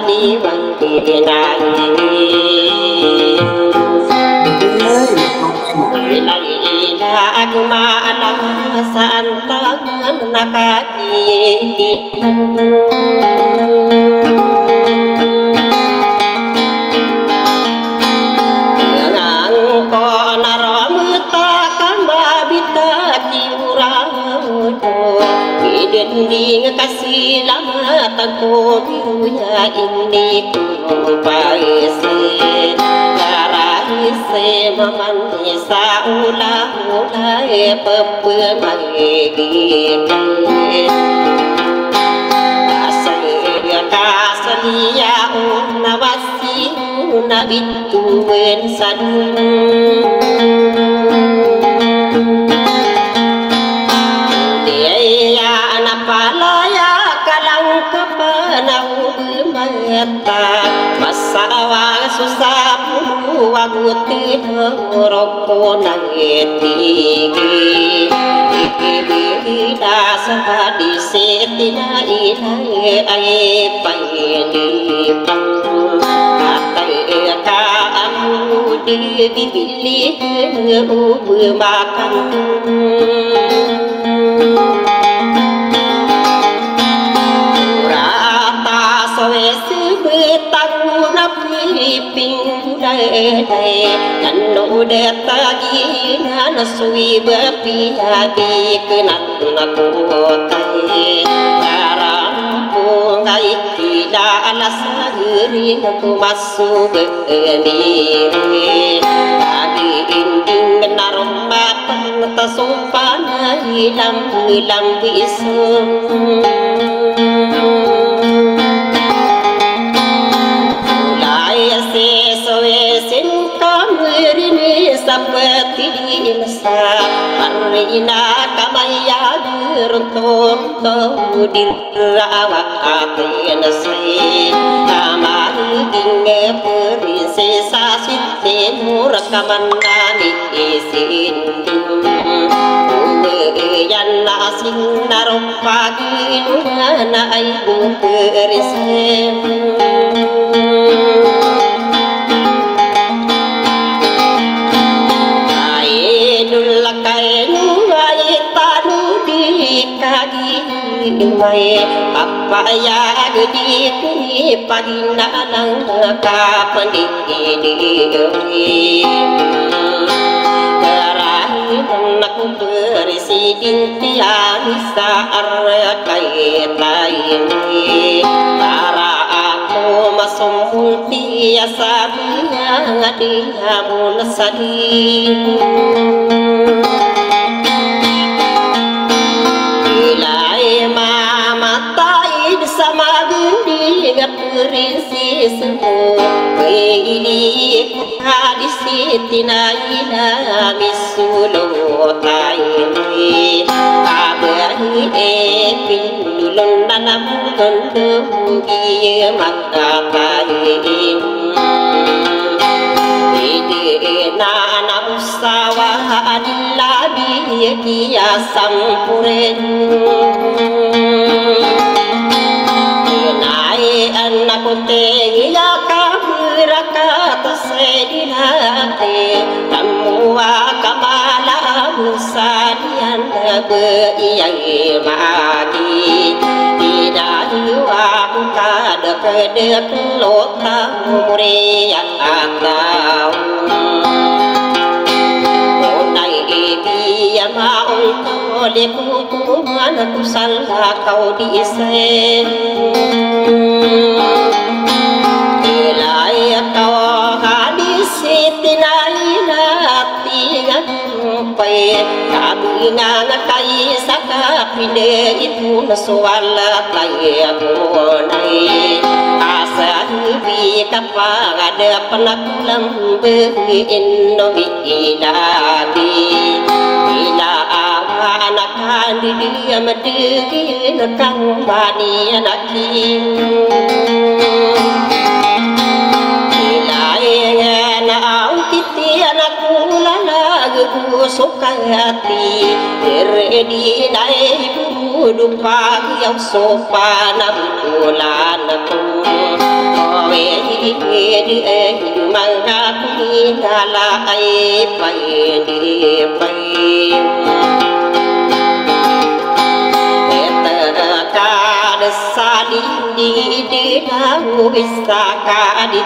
đi bằng kỳ này này là ma la san ta na ka ki Dinding kasih lama tanpa dunia ini kubaisi Karaisi memanisa ulah-ulah pepemagi Kasalia unawasi unabituin sadu Masawa susah waguti roko nangeti ida sabadi setina ilahe ai payeni atai ka amu di bibili ubu makan Nanu detagi nana sui berpihak kenan aku tai karampu ngai tidak alas gering aku masuk ini adi inding menarombat tasumpan hilang hilang bisum seperti masa Marina kamaya beruntung Tahu dirawat hati nasi Kamari ginge prinsesa Siti nur kamanani isindum Uweyan asing narom pagi Nuna aibu berisem apa ya gedi pagina nang kapan di Karahi nak presiden tiang saar kaitain para aku masuk tiasa ngadinya munasadi Perisi semua Keili hadis tinaina misulo taini Abahi pindulun nanam tundugi makatain Idina namusawah adilabi kia sampuren Anak ya kabiraka tersedinate Tamua kamala musadian beiyai madi Tidak hiwa kada kedek lota muriat atau Unai dia mau leku mana salah kau diisen Ilai kau hadis tinaina tigan pai kami ngakai saka pinde itu nasuala tai monai asa hibi kapa ada penakulam beri innovi ilabi ila anak di dia medegi nakang bani anakin Sukayati Iredi naibu Dupa yang sopan Bulan aku đi mang ra đi là ai phải đi phải ta đã xa đi đã bisa ka đi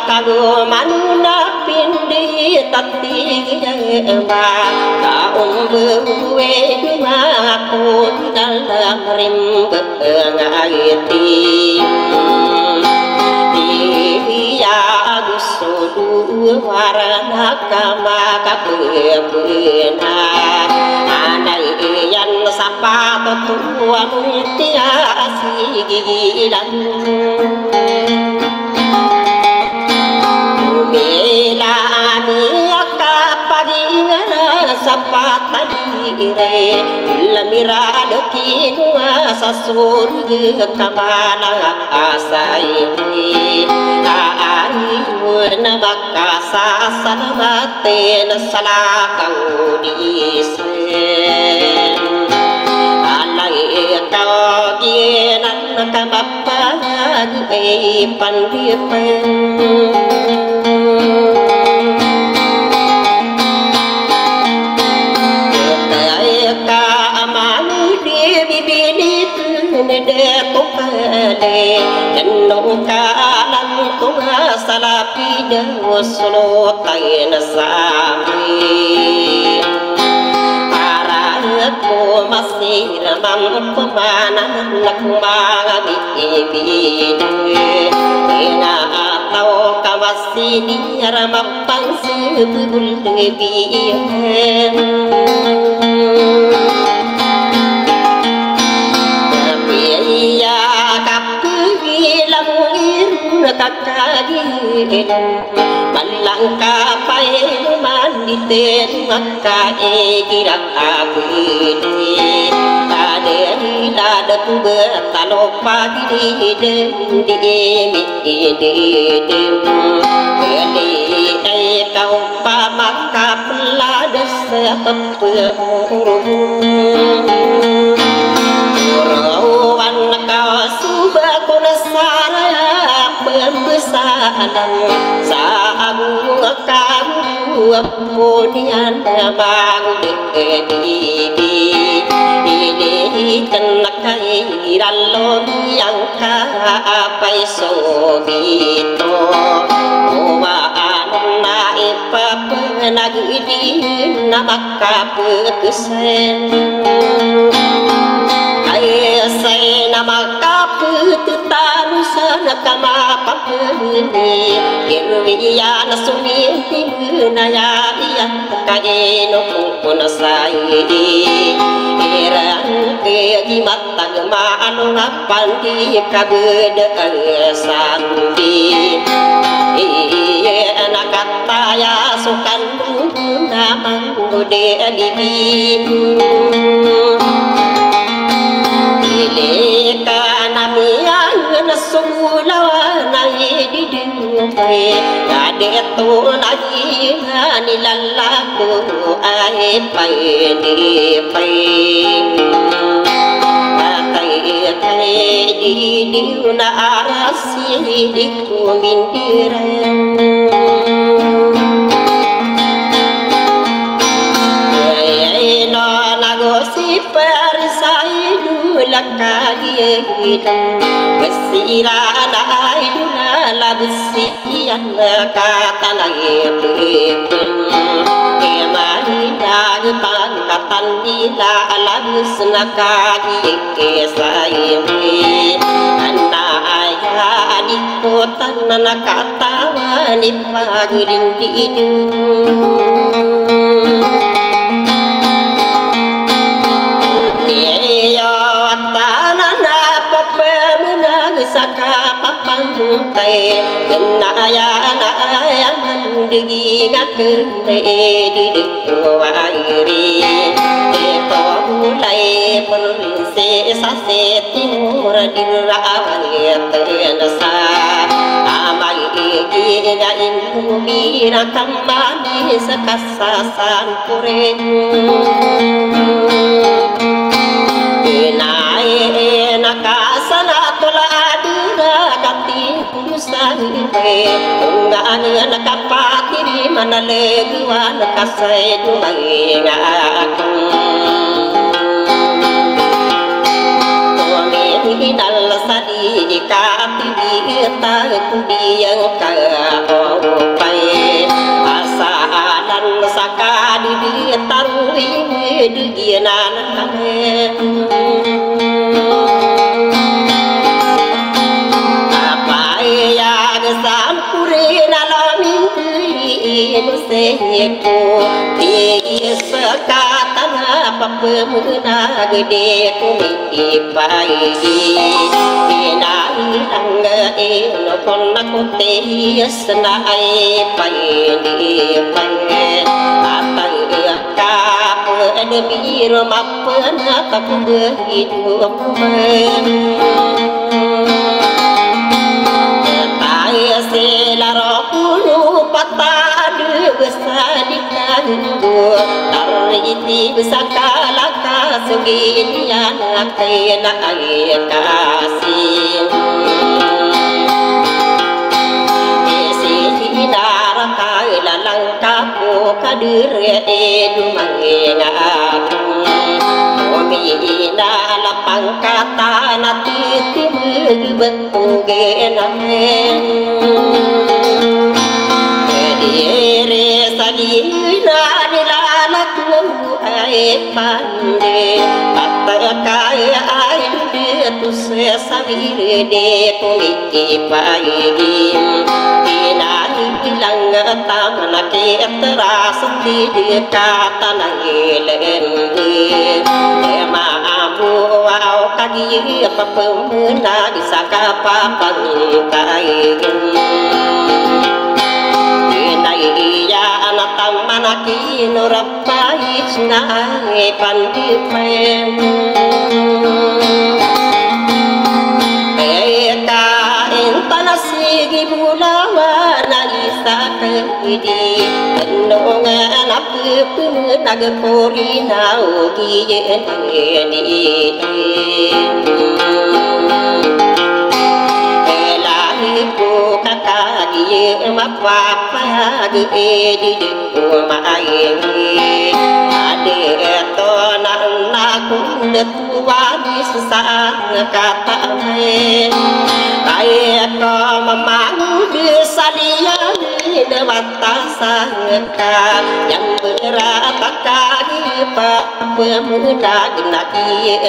kago manuna pindi tati ba ta umbuwe ma ko dalam rim ngayati ya gusudu warana kama kapena anai yan sapa tua mutia sigilan Mila miaka padinga sapatari re lamira dokinwa sasuri kamala asai ai na bakasa salamate na salakau di sen alai kau gienan kamapagi pandipen de tukale nung kalan kung salapi de waslo tayin sami arat ko masir mam pamanan nakmanga bibid ina ataw kamasini ramapang sibul biyen kakagin malangka pay manitin makae girak agin tade dadat bertalok pagi de ay kau pamakap ladas rawan kau subah kunasara berbesalan sabu kamu kemudian bangun ini kena kairan yang kapai sobito waan naik penagih nama kapuksen say nama kaput taru sana kama papuni irwiya na sumiti na ya iyan kaino kung say irang ke gimatag maano nga pandi kabud sandi nakataya sukan na manggude adibim Ilika namiyan na sumulawa na ididingay Kadeto na ina nilalako ay painipay Atay didiw na aras hindi ko mindiran Lakagiyang Masira na ayuna labisiyan katanayipin Kemahinag pangkatan nila alabis na kagiyikisayim Anaya adikotan na nakatawa ni pagulindidin Sakapapantay Ganaya na ayaman Digi nga kunde Didikuwairi Ito ulay Prinsesa sa timur Dirawan Ito sa Amay igi nga inumira Kamani sa kasasan ko rin pe ngana nakapati di mana lagi wana kasai dumai ngakung tuami dal sadi kati di ta kudiang ka pai asa dan sakadi di tarui dugianan kane seku di sekatana papemuna gede kumi pagi ina ilanga eno konna kote yasna ai pai di pai atai ka edemir mapna takbe hidup tai selarokulu patah besadikan gua tariti besakalaka seginian kena air kasih isi hinara kaila langkapu kadir edu mengingatku omina lapang kata nati timu bentugename ere salina dilala tumu ai pande pattakai ai tu se savire de kumi pagi inai hilang tamana ke terasa di kata nangilem ema abu au kagi apa pemuna disaka papantai iya anak tamanaki nurapai sungai pandipen eka entanasi gibulawa nagisa kedi penongan api penag porina ugi eni mapapa di rumai ade to naku tua di sesang kata ai to mamang bisa dia di batasan ka yang berat kali pemuda genaki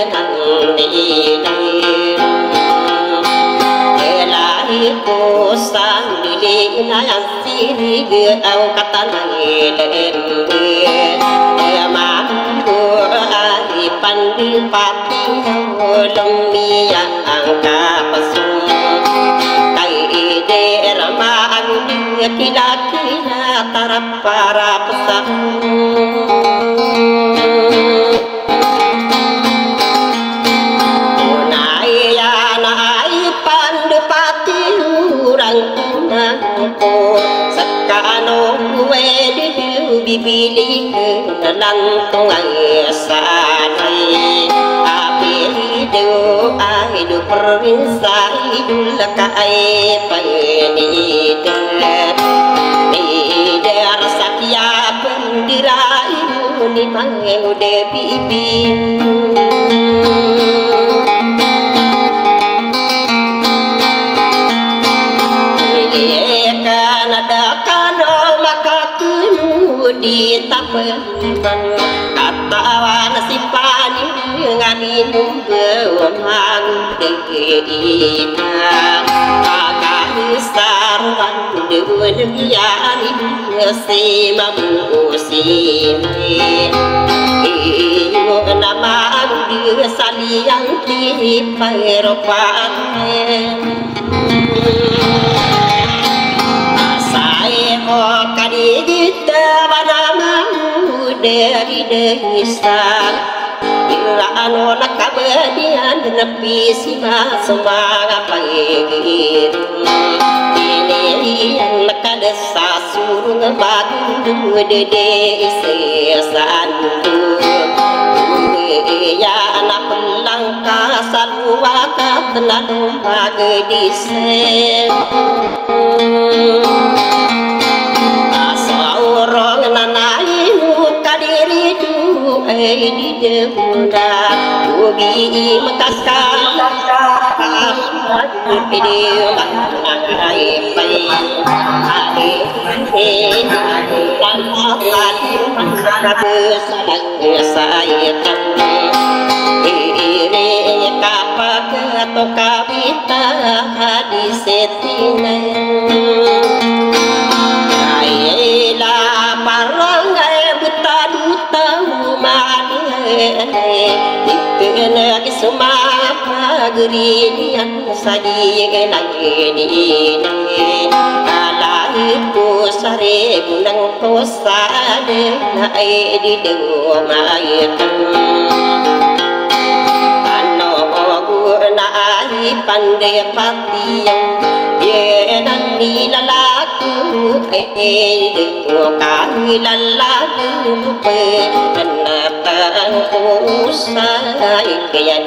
nanti ko sang dili na siri au katanai lembe ma ko ai pandi pati lomia angka pasu kai de rama andi kila tarap para pesan bibili lantung ay sanay api hidup ay do perisa idul kaay panidar idar sakya pendira ibu ni mangude bibi di tapen katawan simpani ngaminum beumang degina akahisarwan dunyani sima musimi iyo nama angdir saliang ti pairopan kadidita banamamu dari desa bila anu nakabadian nepi sima semangat pagir ini yang nakadesa surung bagundu dede sesandu ya anak pelang kasalwaka tenadum pagdisen asaurong nanai mukadiri du di demunda ugi makaskal ini mangai pai ade saya ire kapak atau kawita di settingan ayela parangai buta duta umane dikena kisuma pagerian sadi nangeni alaiku sare gunang kosade nae di demaitan naai pandai patiyang ye nan ni lalaku kali lalaku pe nata usai kaya